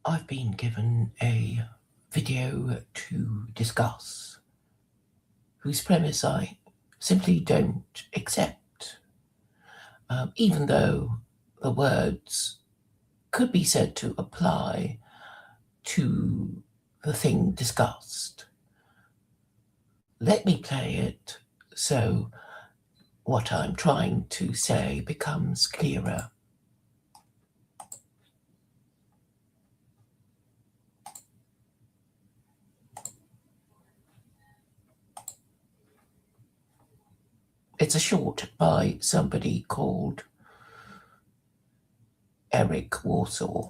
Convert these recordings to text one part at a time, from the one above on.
I've been given a video to discuss whose premise I simply don't accept, even though the words could be said to apply to the thing discussed. Let me play it so what I'm trying to say becomes clearer. It's a short by somebody called Eric Warsaw.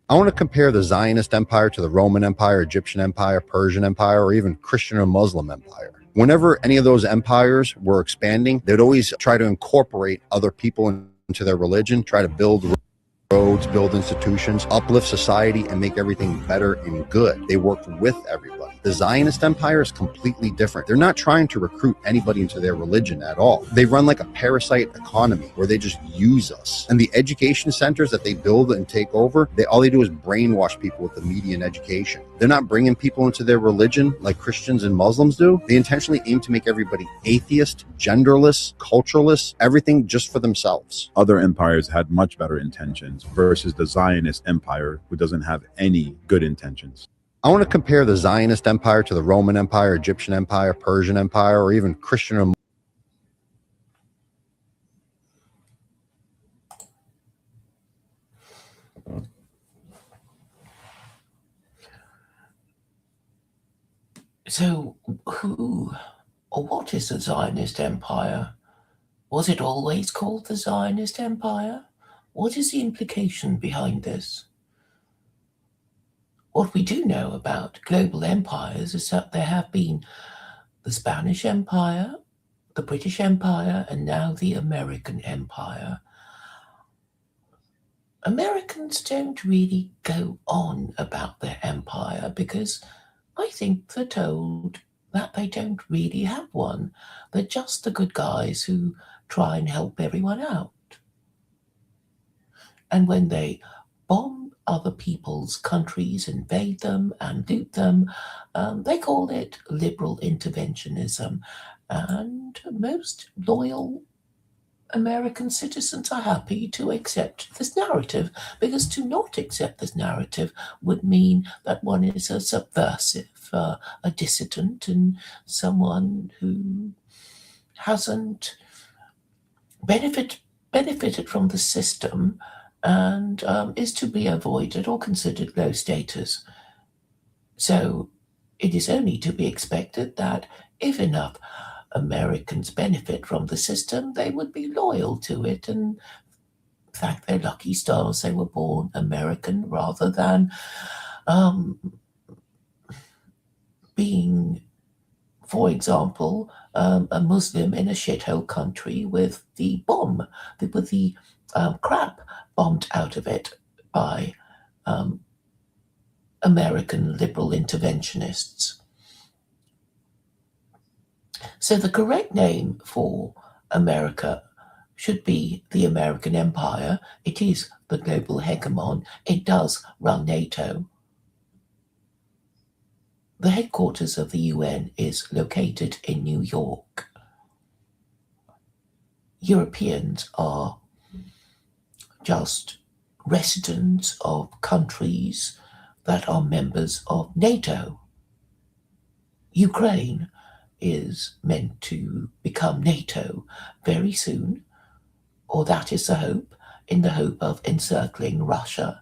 I want to compare the Zionist Empire to the Roman Empire, Egyptian Empire, Persian Empire, or even Christian or Muslim Empire. Whenever any of those empires were expanding, they'd always try to incorporate other people into their religion, try to build roads, build institutions, uplift society, and make everything better and good. They worked with everybody. The Zionist Empire is completely different. They're not trying to recruit anybody into their religion at all. They run like a parasite economy where they just use us. And the education centers that they build and take over, all they do is brainwash people with the media and education. They're not bringing people into their religion like Christians and Muslims do. They intentionally aim to make everybody atheist, genderless, cultureless, everything just for themselves. Other empires had much better intentions versus the Zionist Empire, who doesn't have any good intentions. I want to compare the Zionist Empire to the Roman Empire, Egyptian Empire, Persian Empire, or even Christian or So, who or what is the Zionist Empire? Was it always called the Zionist Empire? What is the implication behind this? What we do know about global empires is that there have been the Spanish Empire, the British Empire, and now the American Empire. Americans don't really go on about their empire because I think they're told that they don't really have one. They're just the good guys who try and help everyone out. And when they bomb other people's countries, invade them and loot them, they call it liberal interventionism. And most loyal American citizens are happy to accept this narrative, because to not accept this narrative would mean that one is a subversive, a dissident, and someone who hasn't benefited from the system and is to be avoided or considered low status. So it is only to be expected that if enough Americans benefit from the system, they would be loyal to it and thank their lucky stars they were born American rather than being, for example, a Muslim in a shithole country with the crap bombed out of it by American liberal interventionists. So the correct name for America should be the American Empire. It is the global hegemon. It does run NATO. The headquarters of the UN is located in New York. Europeans are just residents of countries that are members of NATO. Ukraine is meant to become NATO very soon, or that is the hope, in the hope of encircling Russia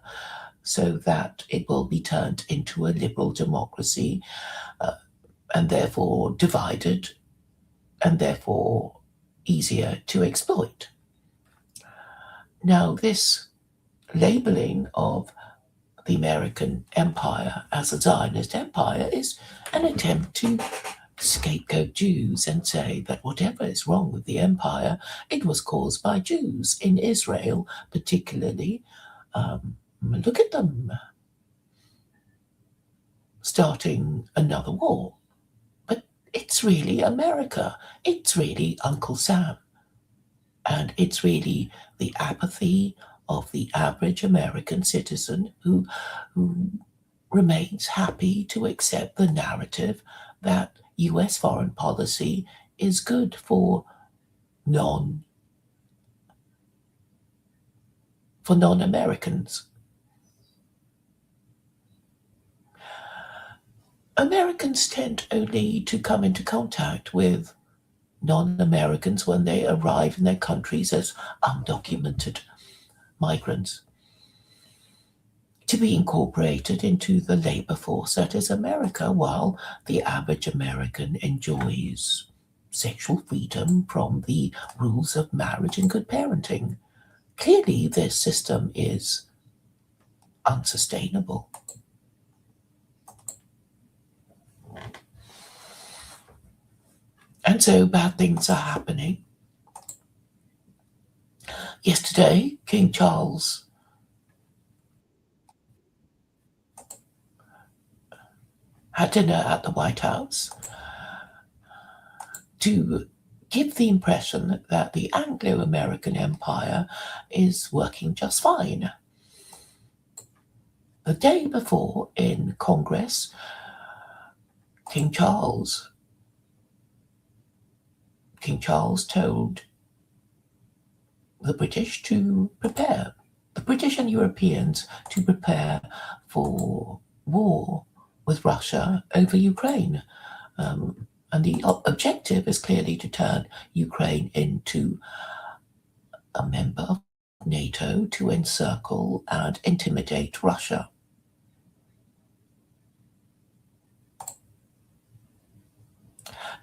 so that it will be turned into a liberal democracy and therefore divided and therefore easier to exploit. Now, this labeling of the American empire as a Zionist empire is an attempt to scapegoat Jews and say that whatever is wrong with the empire, it was caused by Jews in Israel, particularly. Look at them. starting another war. But it's really America. It's really Uncle Sam. And it's really the apathy of the average American citizen who remains happy to accept the narrative that US foreign policy is good for non non-Americans. Americans tend only to come into contact with non-Americans when they arrive in their countries as undocumented migrants to be incorporated into the labor force that is America, while the average American enjoys sexual freedom from the rules of marriage and good parenting. Clearly, this system is unsustainable. And so bad things are happening. Yesterday, King Charles had dinner at the White House to give the impression that the Anglo-American Empire is working just fine. The day before in Congress, King Charles told the British to prepare, the British and Europeans to prepare for war with Russia over Ukraine. And the objective is clearly to turn Ukraine into a member of NATO to encircle and intimidate Russia.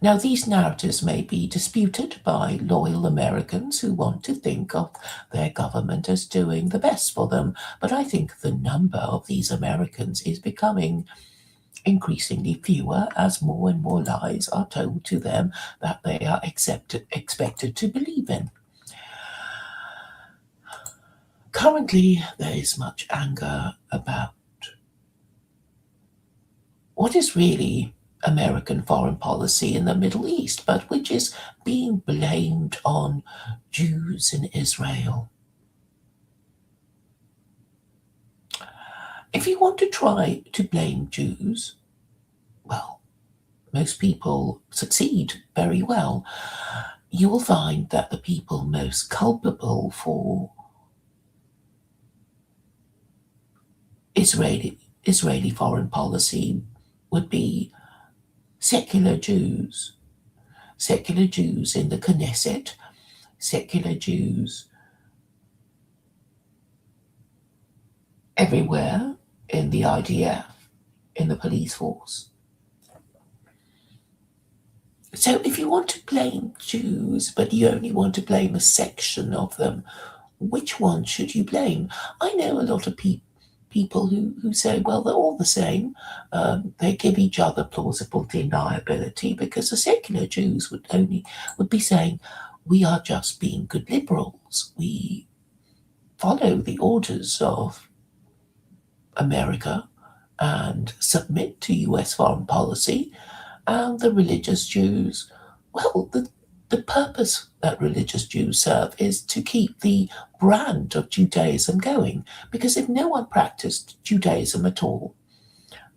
Now, these narratives may be disputed by loyal Americans who want to think of their government as doing the best for them, but I think the number of these Americans is becoming increasingly fewer as more and more lies are told to them that they are expected to believe in. Currently, there is much anger about what is really American foreign policy in the Middle East, but which is being blamed on Jews in Israel. If you want to try to blame Jews, well, most people succeed very well. You will find that the people most culpable for Israeli foreign policy would be secular Jews in the Knesset, secular Jews everywhere in the IDF, in the police force. So if you want to blame Jews, but you only want to blame a section of them, which one should you blame? I know a lot of people who say, well, they're all the same. They give each other plausible deniability, because the secular Jews would be saying, we are just being good liberals. We follow the orders of America and submit to US foreign policy. And the religious Jews, well, the purpose that religious Jews serve is to keep the brand of Judaism going. Because if no one practiced Judaism at all,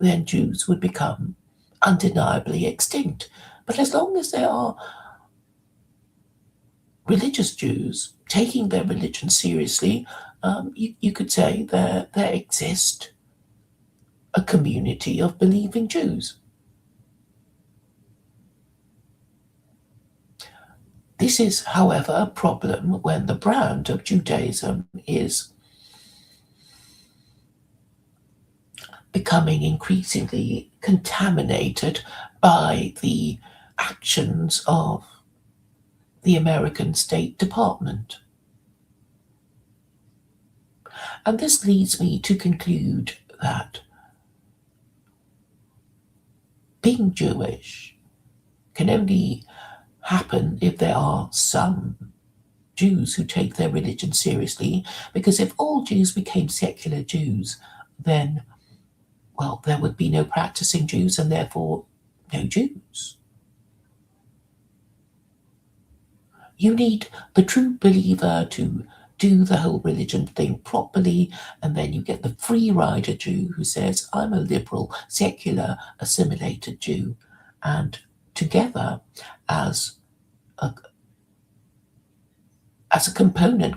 then Jews would become undeniably extinct. But as long as there are religious Jews taking their religion seriously, you could say there exists a community of believing Jews. This is, however, a problem when the brand of Judaism is becoming increasingly contaminated by the actions of the American State Department. And this leads me to conclude that being Jewish can only happen if there are some Jews who take their religion seriously, because if all Jews became secular Jews, then, well, there would be no practicing Jews and therefore no Jews. You need the true believer to do the whole religion thing properly, and then you get the free rider Jew who says, I'm a liberal, secular, assimilated Jew. And together, as a component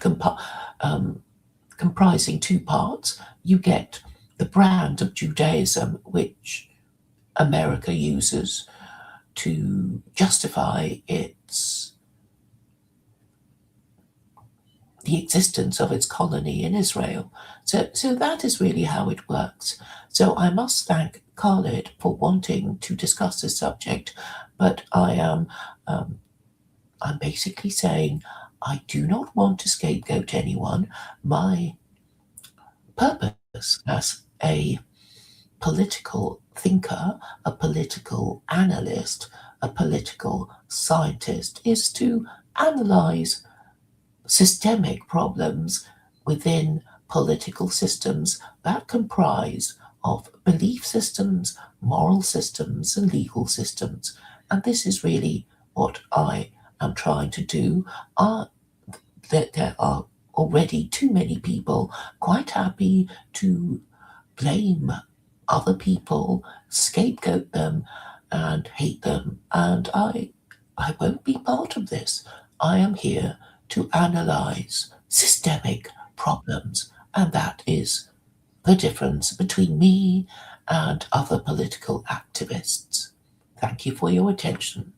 comprising two parts, you get the brand of Judaism which America uses to justify the existence of its colony in Israel. So that is really how it works. So I must thank Khalid for wanting to discuss this subject, but I'm basically saying I do not want to scapegoat anyone. My purpose as a political thinker, a political analyst, a political scientist is to analyze systemic problems within political systems that comprise of belief systems, moral systems, and legal systems. And this is really what I am trying to do. There are already too many people quite happy to blame other people, scapegoat them, and hate them. And I won't be part of this. I am here to analyze systemic problems, and that is the difference between me and other political activists. Thank you for your attention.